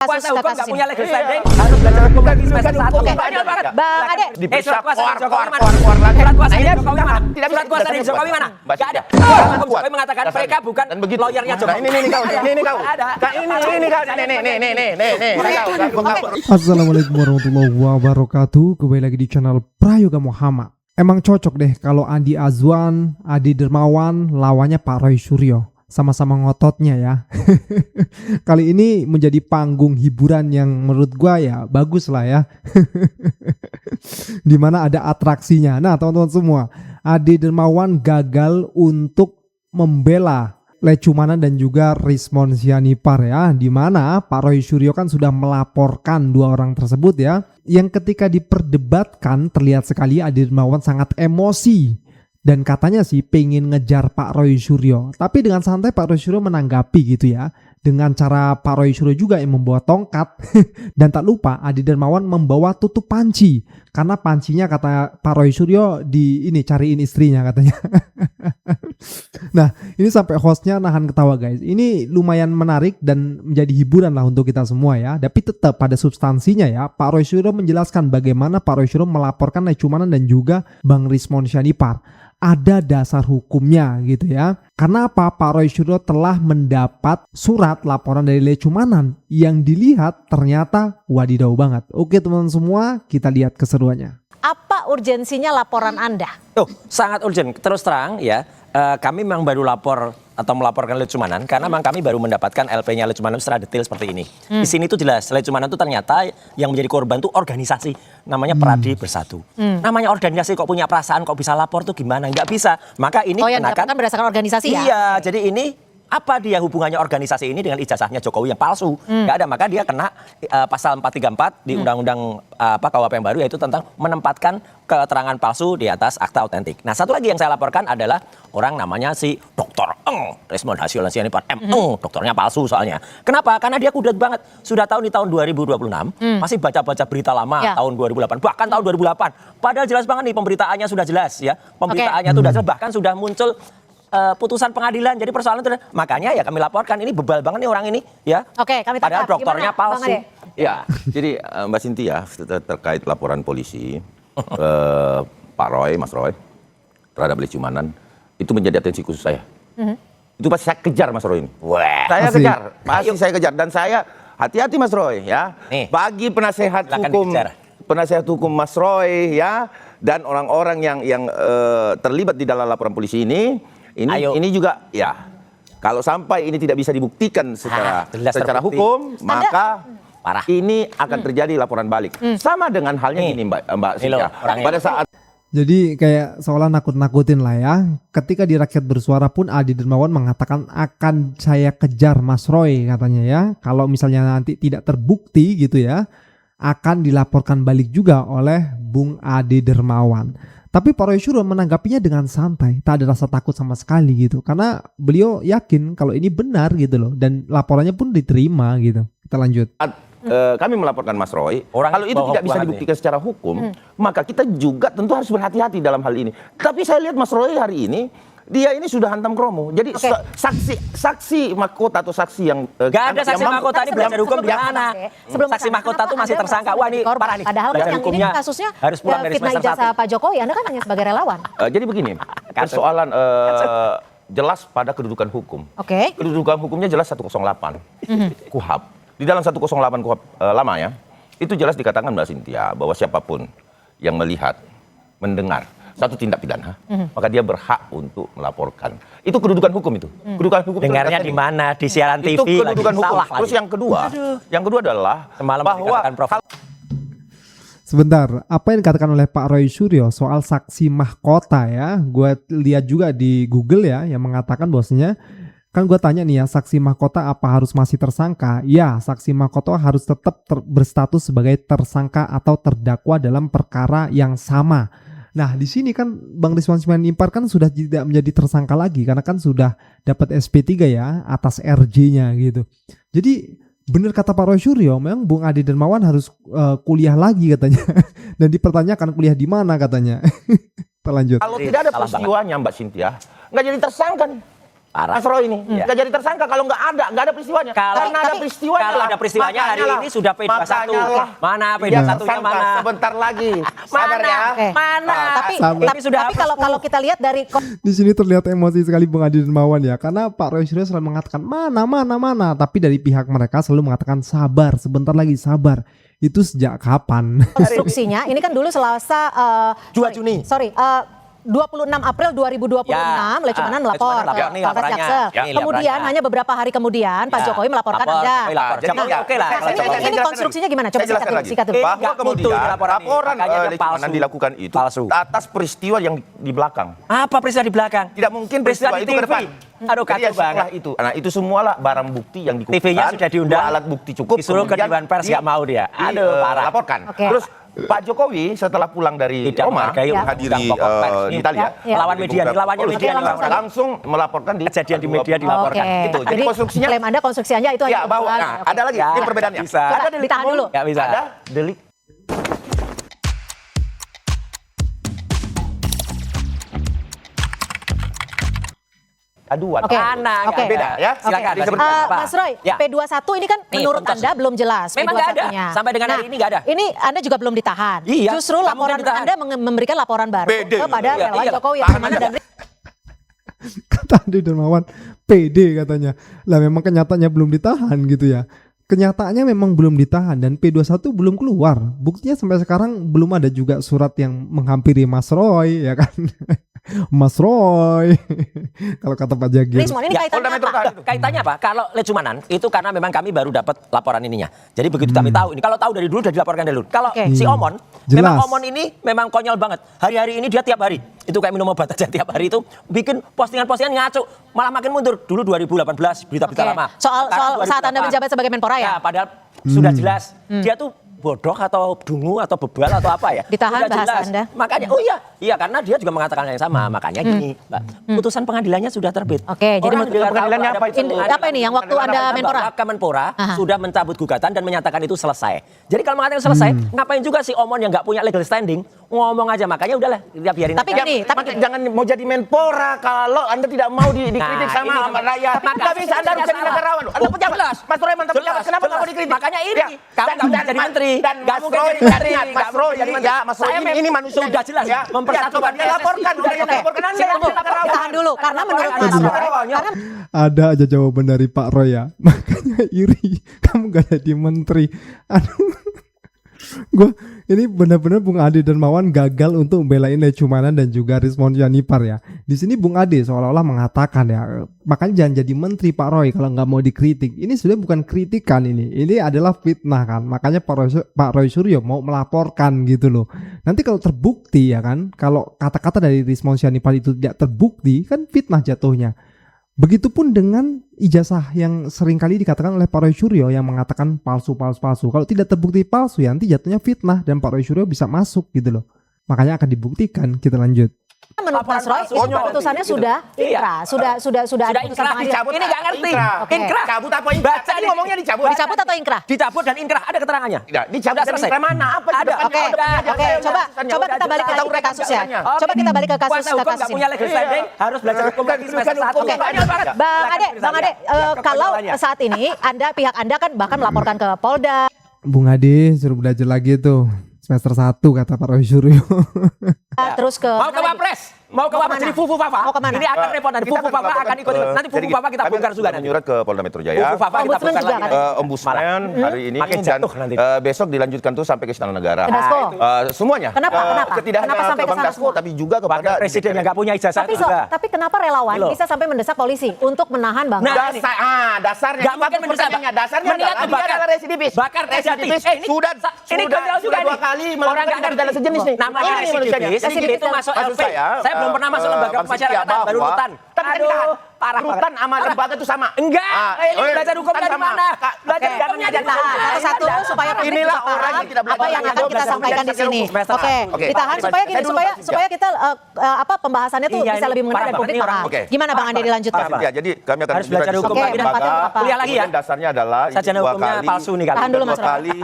Kuasa hukum nggak punya legal standing, Iya. harus belajar hukum lagi Bukan semester 1. hukum. Banyak banget. Bang Ade. Surat kuasa dari Jokowi mana? Keluar lagi. Surat kuasa Nah, dari ini Jokowi tidak- mana? tidak Surat bisa- kuasa tidak dari bisa Jokowi buat. mana? Mbak Nggak ada. Cynthia. Hukum Buat. Jokowi mengatakan Dasarnya. mereka bukan Dan begitu. lawyernya Nah, Jokowi. ini kau, ini kau, Ada. ini kau. Ada. Kak, ini kau, nih, kau. Assalamualaikum warahmatullahi wabarakatuh. Kembali lagi di channel Prayoga Muhammad. Emang cocok deh kalau Andi Azwan, Adi Dermawan lawannya Pak Roy Suryo. Sama-sama ngototnya ya. Kali ini menjadi panggung hiburan yang menurut gua ya bagus lah ya. Dimana ada atraksinya. Nah teman-teman semua, Adi Dermawan gagal untuk membela Lecumanan dan juga Rismon Sianipar ya, di mana Pak Roy Suryo kan sudah melaporkan dua orang tersebut ya, yang ketika diperdebatkan terlihat sekali Adi Dermawan sangat emosi dan katanya sih pengen ngejar Pak Roy Suryo, tapi dengan santai Pak Roy Suryo menanggapi gitu ya, dengan cara Pak Roy Suryo juga yang membawa tongkat dan tak lupa Adi Dermawan membawa tutup panci karena pancinya kata Pak Roy Suryo di ini cariin istrinya katanya. Nah ini sampai hostnya nahan ketawa guys. Ini lumayan menarik dan menjadi hiburan lah untuk kita semua ya. Tapi tetap pada substansinya ya, Pak Roy Suryo menjelaskan bagaimana Pak Roy Suryo melaporkan Lecumanan dan juga Bang Rismon Sianipar. Ada dasar hukumnya gitu ya. Karena apa? Pak Roy Suryo telah mendapat surat laporan dari Lecumanan yang dilihat ternyata wadidaw banget. Oke teman-teman semua, kita lihat keseruannya. Apa urgensinya laporan Anda? Oh, sangat urgent. Terus terang ya, kami memang baru lapor atau melaporkan Lecumanan karena memang kami baru mendapatkan LP-nya Lecumanan secara detail seperti ini. Di sini tuh jelas Lecumanan tuh ternyata yang menjadi korban tuh organisasi namanya Peradi Bersatu. Namanya organisasi kok punya perasaan kok bisa lapor tuh gimana? Nggak bisa. Maka ini Yang kenakan didapatkan berdasarkan organisasi ya? Iya, jadi ini apa dia hubungannya organisasi ini dengan ijazahnya Jokowi yang palsu? Nggak ada, maka dia kena pasal 434 di Undang-Undang KUHP yang baru, yaitu tentang menempatkan keterangan palsu di atas akta autentik. Nah satu lagi yang saya laporkan adalah orang namanya si Dr. Rismon Sianipar dokternya palsu soalnya. Kenapa? Karena dia kudet banget. Sudah tahu di tahun 2026 masih baca-baca berita lama tahun 2008 bahkan tahun 2008. Padahal jelas banget nih pemberitaannya sudah jelas ya. Pemberitaannya sudah jelas, bahkan sudah muncul putusan pengadilan. Jadi persoalan itu makanya ya kami laporkan ini bebal banget nih orang ini ya. Oke, kami padahal tangkap. dokternya Gimana, palsu. Bang Ade? Ya, jadi Mbak Cynthia terkait laporan polisi Pak Roy, Mas Roy terhadap Lecumanan itu menjadi atensi khusus saya. Itu pasti saya kejar Mas Roy ini. Wah. Saya Asik. kejar, pasti saya kejar dan saya hati-hati Mas Roy ya. Nih. Bagi penasehat Silakan hukum, dikejar. penasehat hukum Mas Roy ya dan orang-orang yang terlibat di dalam laporan polisi Ayo. ini juga ya. Kalau sampai ini tidak bisa dibuktikan secara jelas terbukti. hukum, maka Parah. ini akan terjadi laporan balik. Sama dengan halnya Nih. gini Mbak Ini loh, Cynthia. orangnya. Pada saat Jadi kayak seolah nakut-nakutin lah ya. Ketika di Rakyat Bersuara pun Adi Dermawan mengatakan akan saya kejar Mas Roy katanya ya. Kalau misalnya nanti tidak terbukti gitu ya, akan dilaporkan balik juga oleh Bung Adi Dermawan. Tapi Pak Roy Suryo menanggapinya dengan santai, tak ada rasa takut sama sekali gitu. Karena beliau yakin kalau ini benar gitu loh. Dan laporannya pun diterima gitu. Kita lanjut. kami melaporkan Mas Roy, Orang kalau itu bohong tidak bisa banget dibuktikan secara hukum, maka kita juga tentu harus berhati-hati dalam hal ini. Tapi saya lihat Mas Roy hari ini, dia ini sudah hantam kromo. Jadi Oke. saksi mahkota atau saksi yang Gak ada saksi mahkota ini belajar hukum di mana? Sebelum Saksi mahkota tuh masih tersangka. Wah ini parah nih. Padahal Belajar kan yang ini hukumnya kan kasusnya harus pulang dari fitnah semester ijazah 1. Pak Jokowi. Anda kan hanya sebagai relawan. Jadi begini, persoalan jelas pada kedudukan hukum. Oke. Kedudukan hukumnya jelas 108 KUHP. Di dalam 108 KUHP lama ya, itu jelas dikatakan Mbak Cynthia bahwa siapapun yang melihat, mendengar satu tindak pidana, maka dia berhak untuk melaporkan. Itu kedudukan hukum itu. Kedudukan hukum itu Dengarnya dikatakan di mana? Di siaran TV itu kedudukan lagi. hukum. Salah Terus lagi. yang kedua adalah Semalam bahwa dikatakan Prof. Sebentar, apa yang dikatakan oleh Pak Roy Suryo soal saksi mahkota ya? Gue lihat juga di Google ya yang mengatakan bahwasanya kan gue tanya nih ya, saksi mahkota apa harus masih tersangka? Ya, saksi mahkota harus tetap berstatus sebagai tersangka atau terdakwa dalam perkara yang sama. Nah, di sini kan Bang Rismon Sianipar kan sudah tidak menjadi tersangka lagi karena kan sudah dapat SP3 ya atas RJ-nya gitu. Jadi benar kata Pak Roy Suryo, memang Bung Adi Dermawan harus kuliah lagi katanya dan dipertanyakan kuliah di mana katanya. Kita lanjut. kalau tidak ada Salah peristiwanya Mbak Cynthia, nggak jadi tersangka nih. Parah. Mas Roy ini nggak jadi tersangka kalau nggak ada peristiwanya. Karena ada peristiwanya. Kalau ada peristiwanya hari ini sudah P21. Mana P21-nya mana? Sebentar lagi. Sabar Mana? ya. Mana? Tapi sudah tapi kalau kita lihat dari Di sini terlihat emosi sekali Bung Adi Dermawan ya, karena Pak Roy Suryo selalu mengatakan mana, tapi dari pihak mereka selalu mengatakan sabar, sebentar lagi sabar. Itu sejak kapan? konstruksinya, ini kan dulu Selasa 2 Juni. 26 April 2026 Lecumanan melapor Lecumanan ke lapor nih Polres laporannya. Jaksel. Ya, ini Kemudian laporannya. hanya beberapa hari kemudian Pak Jokowi melaporkan Anda. Jadi oke lah. Ini konstruksinya gimana? Coba sikat dulu. Bahwa kemudian laporan Makanya dia Lecumanan palsu. dilakukan itu Palsu. atas peristiwa yang di belakang. Apa peristiwa di belakang? Tidak mungkin peristiwa di itu ke TV. depan. Aduh, Jadi kacau banget. setelah itu. Nah, itu semualah barang bukti yang dikumpulkan. TV-nya sudah diundang. 2 alat bukti cukup. Disuruh ke Dewan Pers, nggak mau dia. Aduh, parah. Laporkan. Oke. Terus Pak Jokowi setelah pulang dari Tidak Roma, menghargai menghadiri undang pokok pers. di Italia, Ya. Lawan media, lawannya Oke, media. langsung melaporkan di Kejadian di media Oke. dilaporkan. Gitu. Jadi konstruksinya klaim Anda konstruksi Anda itu ya hanya bahwa kebetulan. nah, Oke. ada lagi Ya, ini perbedaannya. bisa. Ada delik Ditahan umum, dulu. Nggak bisa. Ada delik aduan. Oke. Mana? Oke. Beda ya. Silakan. Disebut Apa? Mas Roy, Ya. P21 ini kan Nih, menurut contoh. Anda belum jelas. Memang nggak ada. P21-nya. Sampai dengan hari ini nggak ada. Ini Anda juga belum ditahan. Iya, Justru nggak laporan mungkin ditahan. Anda memberikan laporan baru PD. kepada Iya, relawan iya. Jokowi yang Tahan mana aja. dan Kata Adi Dermawan PD katanya. Lah memang kenyataannya belum ditahan gitu ya. Kenyataannya memang belum ditahan dan P21 belum keluar. Buktinya sampai sekarang belum ada juga surat yang menghampiri Mas Roy ya kan. Mas Roy. Kalau kata Pak Jagir. Rismon ini Ya, kaitannya Polda Metro apa? Tahan. Kaitannya apa? Kalau Lecumanan itu karena memang kami baru dapat laporan ininya. Jadi begitu kami tahu ini, kalau tahu dari dulu sudah dilaporkan dari dulu. Kalau Oke. si Omon, Jelas. memang Omon ini memang konyol banget. Hari-hari ini dia tiap hari, itu kayak minum obat aja tiap hari itu bikin postingan-postingan ngaco, malah makin mundur. Dulu 2018 berita-berita Oke. lama. Soal Sekarang saat Anda 2008. menjabat sebagai Menpora ya? Padahal sudah jelas dia tuh bodoh atau dungu atau bebal atau apa ya. Ditahan Sudah bahasa jelas. Anda. Makanya iya karena dia juga mengatakan yang sama. Makanya gini, Mbak, putusan pengadilannya sudah terbit. Oke, jadi Orang juga tahu pengadilannya ada apa itu? putusan Apa ini yang waktu Anda Menpora? bahwa Kemenpora Aha. sudah mencabut gugatan dan menyatakan itu selesai. Jadi kalau mengatakan selesai, ngapain juga si Omon yang nggak punya legal standing ngomong aja. Makanya udahlah, kita biarin. Tapi aja. gini, tapi Maka jangan mau jadi Menpora kalau Anda tidak mau dikritik Nah, sama ini rakyat. maka Tidak bisa Anda harus jadi salah. negarawan. Anda Oh, pejabat. jelas. Mas Roy mantan Jelas, pejabat. Kenapa jelas. kamu dikritik? Makanya ini, kamu nggak mungkin jadi menteri. Dan Nggak Mas mungkin Roy, jadi menteri. ingat, Mas Roy Jadi ini menteri. ya, Mas Roy Saya ini manusia sudah jelas ya. mempersatukan Coba dia laporkan, PSSI. dia laporkan Anda. Tunggu, tahan dulu karena menurut Mas Roy, karena Ada aja jawaban dari Pak Roy ya. Makanya iri kamu gak jadi menteri. Aduh. Gue ini benar-benar Bung Ade Dermawan gagal untuk membelain Lecumanan dan juga Rismon Yanipar ya. Di sini Bung Ade seolah-olah mengatakan ya, makanya jangan jadi menteri Pak Roy kalau nggak mau dikritik. Ini sudah bukan kritikan ini adalah fitnah kan. Makanya Pak Roy Suryo mau melaporkan gitu loh. Nanti kalau terbukti ya kan, kalau kata-kata dari Rismon Yanipar itu tidak terbukti kan fitnah jatuhnya. Begitupun dengan ijazah yang seringkali dikatakan oleh Pak Roy Suryo yang mengatakan palsu. Kalau tidak terbukti palsu ya nanti jatuhnya fitnah dan Pak Roy Suryo bisa masuk gitu loh. Makanya akan dibuktikan. Kita lanjut. menurut Mas Roy itu keputusannya sudah inkrah, sudah ada putusan inkrah, pengadilan. dicabut. Ini nggak ngerti. Oke. Inkrah. Cabut apa inkrah? Baca Tadi di- ngomongnya dicabut. Dicabut atau inkrah? Dicabut dan inkrah, ada keterangannya. Tidak, dicabut Sudah dan selesai. inkrah mana? Apa? Ada. Oke, oke, coba kita balik lagi ke kasus ya. Coba kita balik ke kasus Kuasa hukum nggak punya ini. legal standing, harus belajar hukum lagi semester 1. Oke, Bang Ade, kalau saat ini pihak Anda kan bahkan melaporkan ke Polda, Bung Ade suruh belajar lagi tuh semester 1 kata Pak Roy Suryo. terus ke Mau ke mana lagi? Wapres, mau ke Mau Wapres, kemana? jadi Fufu Fafa. Mau kemana? Ini akan repot nanti. Fufu Fafa akan ikut. Nanti Fufu Fafa kita bongkar juga nanti. menyurat ke Polda Metro Jaya. Fufu Fafa kita Ombudsman bongkar juga lagi. kan? Ombudsman hari ini Makin dan jatuh nanti. besok dilanjutkan tuh sampai ke Istana Negara. Ke Dasko? Semuanya. Kenapa? Tidak Kenapa hanya sampai ke ke Bang sana Dasko semua? tapi juga kepada Wakil presiden yang nggak punya ijazah juga. Tapi kenapa relawan Loh. bisa sampai mendesak polisi untuk menahan Bang Nah, Ade? Dasarnya Nggak mungkin mendesak. Dasarnya Meniat adalah dia bakar. adalah residivis. Bakar residivis. residivis. Ini gagal juga nih. dua kali Orang melakukan nggak tindak pidana sejenis nih. Namanya Ini manusianya. residivis. Itu masuk Maksud LP. Saya belum pernah masuk lembaga Bang Setia, pemasyarakatan, baru bahwa- rutan. Tapi kan Aduh, ditahan. parah Rutan banget. sama lembaga itu sama. Enggak, ini belajar hukum kan dari sama. mana? Belajar Oke, hukumnya dari ditahan mana? satu-satu supaya publik Inilah bisa orang paham yang tidak belajar apa yang akan hukum, kita belajar sampaikan di hukum, sini. semester Oke, Oke. ditahan supaya gini Saya dulu, Pak supaya kita pembahasannya tuh Iya, bisa ini lebih mengenai parah dan publik banget. paham. Oke. Gimana Bang Ade dilanjutkan? Parah. Ya, jadi kami akan Harus belajar hukum Oke, lagi dan dan Fatih apa? kuliah lagi ya. Kemudian dasarnya adalah Sarjana dua hukumnya kali- palsu nih kali. Tahan dulu, Mas dua kali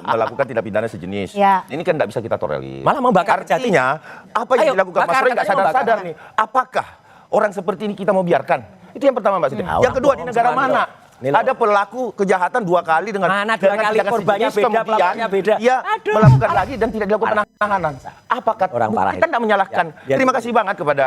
melakukan tindak pidana sejenis. Ya. Ini kan tidak bisa kita tolerir. Malah mau bakar kejati. Artinya apa yang Ayo, dilakukan Mas bakar, Roy nggak katanya mau sadar-sadar bakar. nih. Apakah orang seperti ini kita mau biarkan? Itu yang pertama Mbak Siti. Yang kedua, di negara mana ada pelaku kejahatan 2 kali dengan Mana 2 kali tindakan korbannya sejenis, beda, pelakunya beda. Ia melakukan lagi dan tidak dilakukan penahanan. Apakah Orang parah kita ini. tidak menyalahkan? Ya, Terima kasih banget kepada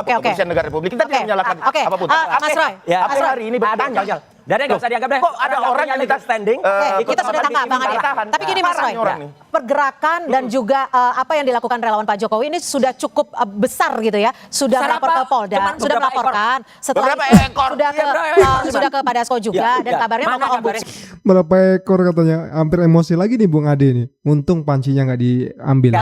Kepolisian Negara Republik. Kita tidak menyalahkan apapun. Mas Roy, Ya, Mas Roy. hari ini bertanya. Dan nggak usah dianggap deh. Kok ada orang yang legal standing? Kita sudah tangkap Bang Ade. Tapi gini Mas Roy, pergerakan dan juga apa yang dilakukan relawan Pak Jokowi ini sudah cukup besar gitu ya. Sudah Besar melapor apa? ke Polda, Cuman sudah beberapa melaporkan. Setelah Beberapa itu ekor. sudah ke sudah ke Padasko juga dan kabarnya mau ke Ombudsman. Berapa ekor katanya, hampir emosi lagi nih Bung Ade nih. Untung pancinya nggak diambil.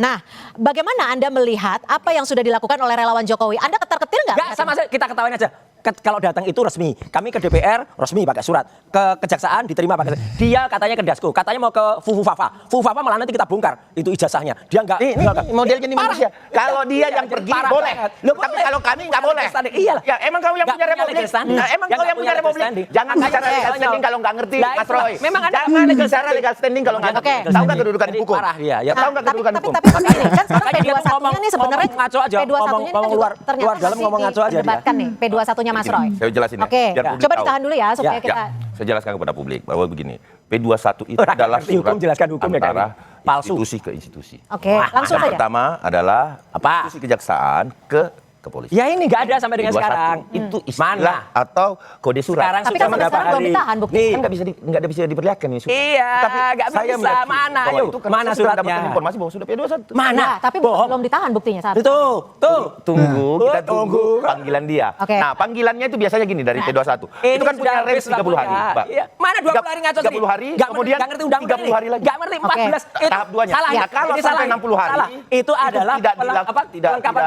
Nah, bagaimana Anda melihat apa yang sudah dilakukan oleh relawan Jokowi? Anda ketar-ketir nggak? Enggak, sama saja, kita ketawain aja. Kalau datang itu resmi, kami ke DPR resmi pakai surat, ke kejaksaan diterima pakai surat. Dia katanya ke Dasko, katanya mau ke Fufu Fafa malah nanti kita bongkar itu ijazahnya. Dia enggak. Ini modelnya di Indonesia. Kalau dia yang pergi boleh, tapi kalau kami nggak boleh. Iya. Ya emang kau yang punya republik. Emang kau yang punya republik. Jangan bicara legal standing kalau nggak ngerti, Mas Roy. Jangan bicara legal standing kalau nggak ngerti. Tahu nggak kedudukan hukum? Parah dia. Ya. Tahu nggak kedudukan hukum? Tapi begini, kan sekarang Makanya dia tuh P21-nya nih sebenarnya ngaco aja, P21-nya kan juga ternyata luar dalam masih ngomong ngaco aja dia. diperdebatkan nih P21-nya Mas Roy. Saya jelasin ya. Oke, biar publik coba tahu. ditahan dulu ya supaya Ya. kita. Saya jelaskan kepada publik bahwa begini, P21 itu Orang adalah ngerti hukum, surat jelaskan hukum ya, antara Kak. Palsu. institusi ke institusi. Oke, langsung Yang saja. pertama adalah Apa? institusi kejaksaan ke kepolisian. Ya ini nggak ada sampai dengan P21 sekarang. Itu istilah atau kode surat. Sekarang Tapi sudah kan sampai beberapa sekarang belum hari. ditahan bukti. Nih, Kan nggak bisa diperlihatkan nih. Iya, nggak bisa. meyakini Mana, bahwa ayo. itu kan Mana saya sudah suratnya? dapatkan informasi bahwa sudah P21. Mana? Ya, tapi Bohong. belum ditahan buktinya saat Itu, tuh. Tunggu, kita Tunggu. tunggu panggilan dia. Oke. Nah, panggilannya itu biasanya gini dari P21. Ini Itu kan punya sudah range 30 hari, Mbak. Iya. Mana 20 hari ngaco 30 hari, kemudian nggak ngerti undang-undang 30 hari lagi. Nggak ngerti 14. Itu Tahap duanya. Salah. Nah, kalau Ini sampai salah. 60 hari, Salah. Itu adalah tidak kelengkapan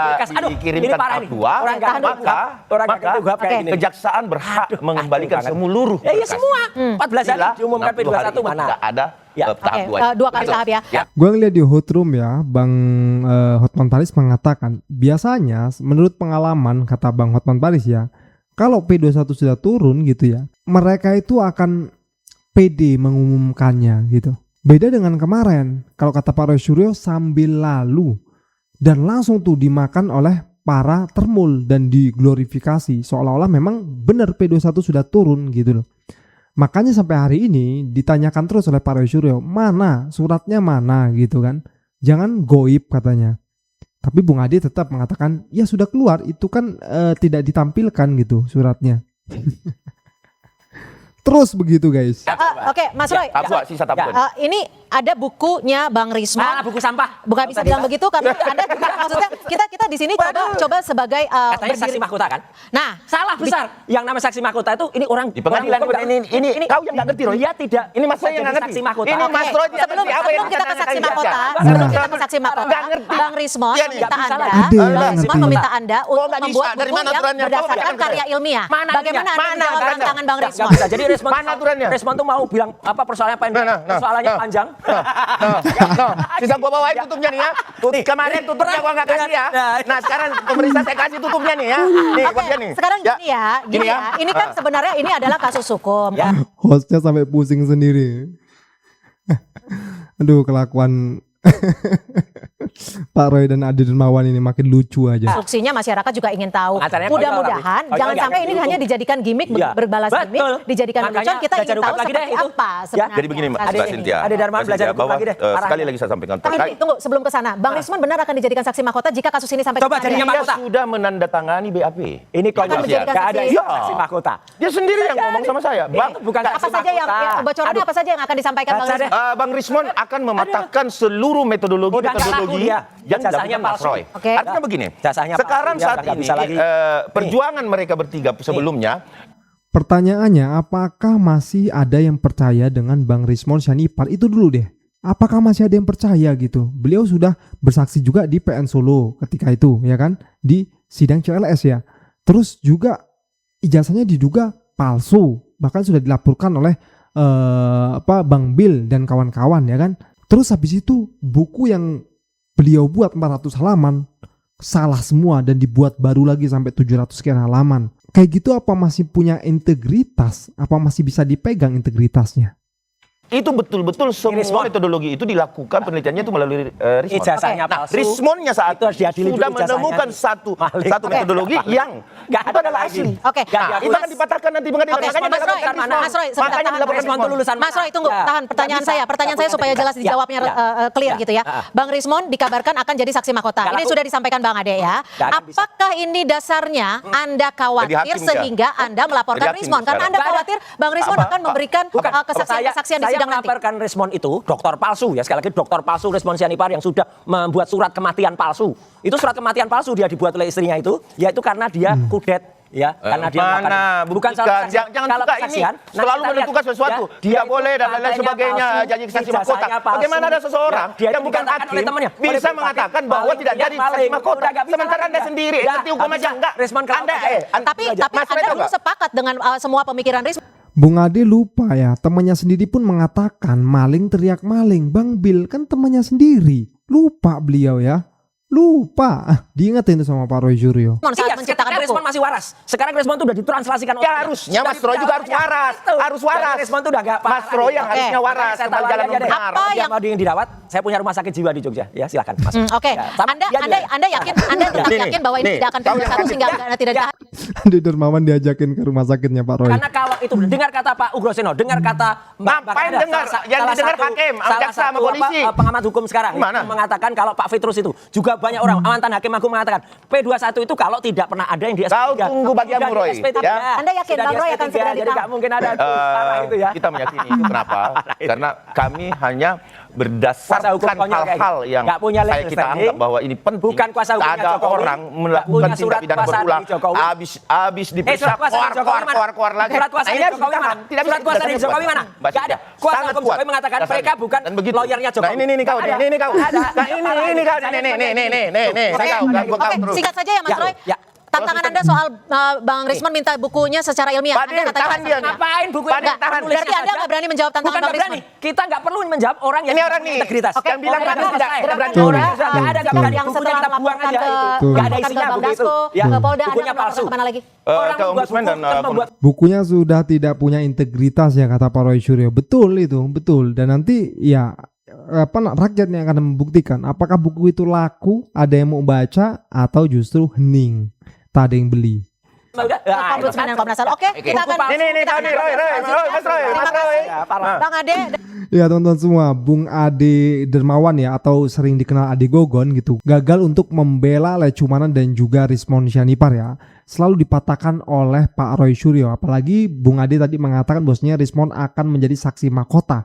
berkas. Aduh, ini dikirimkan parah tahap ini. 2, Orang nggak ngerti. Orang nggak ngerti gua kayak Oke. gini. kejaksaan berhak mengembalikan banget. seluruh Ya, iya berkas. semua. 14 hari Bila diumumkan 60 hari P21 itu mana? nggak ada Ya. tahap Oke, 2. dua kali tahap ya. Gue ngeliat di Hotroom ya, Bang Hotman Paris mengatakan biasanya menurut pengalaman kata Bang Hotman Paris ya, kalau P21 sudah turun gitu ya, mereka itu akan pede mengumumkannya gitu. Beda dengan kemarin, kalau kata Pak Roy Suryo sambil lalu dan langsung tuh dimakan oleh para termul dan diglorifikasi seolah-olah memang benar P21 sudah turun gitu loh. Makanya sampai hari ini ditanyakan terus oleh Pak Roy Suryo, mana suratnya mana gitu kan. Jangan goib katanya. Tapi Bung Ade tetap mengatakan, ya sudah keluar, itu kan tidak ditampilkan gitu suratnya. Terus begitu guys. Oke, Mas Roy. Tahap 2, sisa tahap 2. Ini ada bukunya Bang Rismon. Mana buku sampah? Bukan bisa bilang begitu karena Anda juga maksudnya kita di sini coba sebagai Katanya saksi berdiri. mahkota kan? Nah, Salah besar. Yang namanya saksi mahkota itu ini orang Di pengadilan orang hukum ini kau yang nggak ngerti Roy. Dia tidak. Ini Mas Roy yang jadi nggak ngerti. saksi mahkota. Ini Mas Roy tidak sebelum ngerti apa yang kita ke akan saksi dibaca. mahkota, Nggak sebelum ngerti. kita ke saksi mahkota, Nggak ngerti. Bang Rismon Iya nih, meminta nggak bisa Anda, lagi. Ide, Bang nggak Rismon ngerti. meminta Anda untuk nggak bisa. membuat Dari buku mana yang aturannya? berdasarkan Kok nggak karya bisa? ilmiah. Mana Bagaimana aturannya? Anda menjawab aturannya? tantangan Bang Nggak Rismon? bisa. Jadi Rismon Mana aturannya? Rismon tuh mau bilang apa persoalannya pendek, persoalannya panjang. Bisa gua bawain tutupnya nih ya. Kemarin tutupnya gua nggak kasih ya. Nah sekarang pemerintah saya kasih tutupnya nih ya. Nih buat dia nih. Sekarang gini ya, gini ya. Ini kan sebenarnya ini adalah kasus hukum. Hostnya sampai pusing sendiri. Aduh kelakuan Pak Roy dan Ade Dermawan ini makin lucu aja. Instruksinya masyarakat juga ingin tahu. Acaranya Mudah-mudahan konyol, jangan konyol, sampai ini konyol. hanya dijadikan gimmick, Iya. berbalas Betul. gimmick, dijadikan Makanya lelucon. Kita belajar ingin tahu hukum lagi deh seperti itu. apa sebenarnya. Jadi begini Mbak kasus ini. Cynthia. Ada Darman Mbak belajar Cynthia, hukum bahwa, lagi deh, sekali parahnya. lagi saya sampaikan Tapi terkait. tunggu sebelum ke sana, Bang Rismon benar akan dijadikan saksi mahkota jika kasus ini sampai Coba ke jadinya pengadilan? Dia sudah menandatangani BAP. Ini konyol. Akan menjadikan Nggak ada saksi. saksi mahkota. Dia sendiri yang ngomong sama saya. Bang, bukan Apa saja yang bocorannya apa saja yang akan disampaikan Bang Baca deh. Rismon? Bang Rismon akan mematahkan seluruh metodologi Udah nggak laku dia. yang Jasanya dilakukan Mas palsu. Roy. Oke. Artinya begini, Jasanya sekarang palsu, dia saat nggak ini bisa lagi. perjuangan mereka bertiga sebelumnya Pertanyaannya, apakah masih ada yang percaya dengan Bang Rismon Syanipar? Itu dulu deh. Apakah masih ada yang percaya gitu? Beliau sudah bersaksi juga di PN Solo ketika itu, ya kan? Di sidang CLS ya. Terus juga ijazahnya diduga palsu, bahkan sudah dilaporkan oleh Bang Bill dan kawan-kawan ya kan. Terus habis itu buku yang beliau buat 400 halaman salah semua dan dibuat baru lagi sampai 700 sekian halaman. Kayak gitu apa masih punya integritas? Apa masih bisa dipegang integritasnya? Itu betul-betul semua Rismon. metodologi itu dilakukan penelitiannya itu melalui Rismon. Ijazahnya Nah, palsu. Rismonnya saat Itu harus diadili sudah dulu ijazahnya. menemukan satu Malik. metodologi yang Nggak itu ada adalah lagi. asli. Oke. Nah, itu akan dipatahkan nanti pengadilan. Oke, Makanya Mas Roy, dilaporkan Rismon. Mas Roy, sebentar, Makanya tahan. dilaporkan Rismon Rismon. tuh lulusan Mas Roy, tunggu, Ya, tahan pertanyaan nggak bisa. saya. Pertanyaan saya Nggak supaya boleh. jelas dijawabnya Ya. clear Ya. gitu ya. Bang Rismon dikabarkan akan jadi saksi mahkota. Nggak Ini laku. sudah disampaikan Bang Ade ya. Nggak akan bisa. Apakah ini dasarnya Anda khawatir Jadi hakim sehingga Anda melaporkan Jadi hakim Rismon? Karena sekarang. Anda khawatir Bang Rismon Apa? akan memberikan Bukan. kesaksian-kesaksian di sidang Saya nanti. melaporkan Rismon itu dokter palsu ya, sekali lagi dokter palsu Rismon Sianipar yang sudah membuat surat kematian palsu. Itu surat kematian palsu dia dibuat oleh istrinya itu, yaitu karena dia kudet ya, karena dia Mana melakukan- bukan buktikan. salah kesaksian. Jangan Kalau suka ini kesaksian, nanti selalu kita lihat, menentukan sesuatu. ya, Tidak itu boleh dan lain katanya sebagainya palsu, jadi saksi ijazahnya mahkota. palsu. Bagaimana ada seseorang Ya, dia yang itu bukan dikatakan oleh hakim temannya, bisa oleh mengatakan Pak bahwa Hakim, tidak maling, jadi ya, saksi maling. mahkota. Udah nggak bisa Sementara lagi, Anda ya. sendiri Ya, ngerti hukum nggak aja bisa. enggak? Rismon kalau Anda aja. Tapi Mas Roy Anda tahu belum nggak? sepakat dengan semua pemikiran Rismon. Bung Ade lupa ya, temannya sendiri pun mengatakan maling teriak maling. Bang Bil kan temannya sendiri. Lupa beliau ya. Lupa. Diingetin tuh sama Pak Roy Suryo. Saat Iya, menciptakan ketika buku. Rismon masih waras. Sekarang Rismon itu udah ditranslasikan. Ya harusnya Mas Roy juga harus waras. Harus waras. Rismon itu udah nggak Mas Roy yang Oke. harusnya waras Saya kembali tahu jalan aja deh. benar. Apa Dia yang- mau dirawat, saya punya rumah sakit jiwa di Jogja. Ya silakan masuk. Oke, Ya, sama Anda dia juga. Anda yakin Anda tetap Nih, yakin bahwa ini nih. tidak akan Tahu pindah yang satu kasih- sehingga tidak Ya. ditahan? Ade Dermawan diajakin ke rumah sakitnya Pak Roy. Karena kalau itu dengar kata Pak Ugroseno, dengar kata Ngapain Anda, dengar? Yang didengar hakim, jaksa sama polisi. Pengamat hukum sekarang Gimana? itu mengatakan kalau Pak Fitrus itu juga banyak orang mantan hakim agung mengatakan P21 itu kalau tidak pernah ada yang di SP3. Kau tunggu bagianmu, Sudah di Roy. SP3. Ya. Anda yakin Sudah Bang di Roy akan SP3, segera jadi ditahan? nggak mungkin ada parah itu ya. Kita meyakini itu. Kenapa? Karena kami hanya Kuasa hukum berdasarkan konyol kayak hal-hal gitu. yang Nggak punya legal kita standing. anggap bahwa ini penting. Bukan kuasa hukumnya Ada Jokowi. orang Nggak melakukan punya tindak surat pidana kuasa berulang. dari Jokowi. Habis diperiksa surat kuasa dari Jokowi mana? keluar lagi. Surat kuasa Nah, ini dari harus Jokowi ditahan. mana? Tidak bisa Surat kuasa dari dasarnya Jokowi kuat. mana? Mbak Nggak ada. Sinta, Kuasa sangat hukum kuat Jokowi mengatakan dasarnya. mereka bukan Dan begitu. lawyernya Jokowi. Nah, ini kau, Nggak ada. ini kau. Nggak ada. Nah, ini kau, nih. Oke, Saya kau oke, terus. singkat saja ya Mas Ya, Roy. ya. Tantangan Anda soal Bang Rismon minta bukunya secara ilmiah. Pak Dir, Anda katakan tahan dia. Ngapain buku Pak Dir, yang tahan. penulisnya Berarti Anda saja? nggak berani menjawab tantangan Bukan Bang nggak berani. Rismon. Kita nggak perlu menjawab orang yang Ini orang nih, integritas. yang bilang Orang tadi yang tidak selesai. berani Orang orang. yang nggak ada, nggak berani. yang Bukunya setelah kita buang melaporkan aja ke itu. Nggak ada ke isinya Bang buku itu. Dasko, Ya. ke Polda, Anda Bukunya akan melaporkan palsu. kemana lagi? Orang Ke membuat Ombudsman buku dan, kan membuat Bukunya sudah tidak punya integritas ya kata Pak Roy Suryo. Betul itu, betul. Dan nanti ya rakyat yang akan membuktikan apakah buku itu laku, ada yang mau baca atau justru hening, tak ada yang beli. udah. Ombudsman dan Komnas HAM. Oke, kita akan Ini kau nih, Roy, Mas Roy. Terima kasih. Bang Ade. Ya teman-teman semua, Bung Ade Dermawan ya atau sering dikenal Ade Gogon gitu, gagal untuk membela Lecumanan dan juga Rismon Sianipar ya. Selalu dipatahkan oleh Pak Roy Suryo. Apalagi Bung Ade tadi mengatakan bahwasanya Rismon akan menjadi saksi mahkota,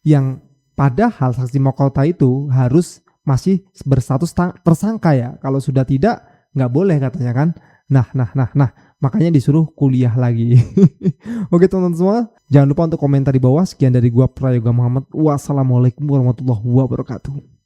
yang padahal saksi mahkota itu harus masih berstatus tersangka ya. Kalau sudah tidak, nggak boleh katanya kan. Nah, makanya disuruh kuliah lagi. Oke teman-teman semua, jangan lupa untuk komentar di bawah. Sekian dari gua Prayoga Muhammad. Wassalamualaikum warahmatullahi wabarakatuh.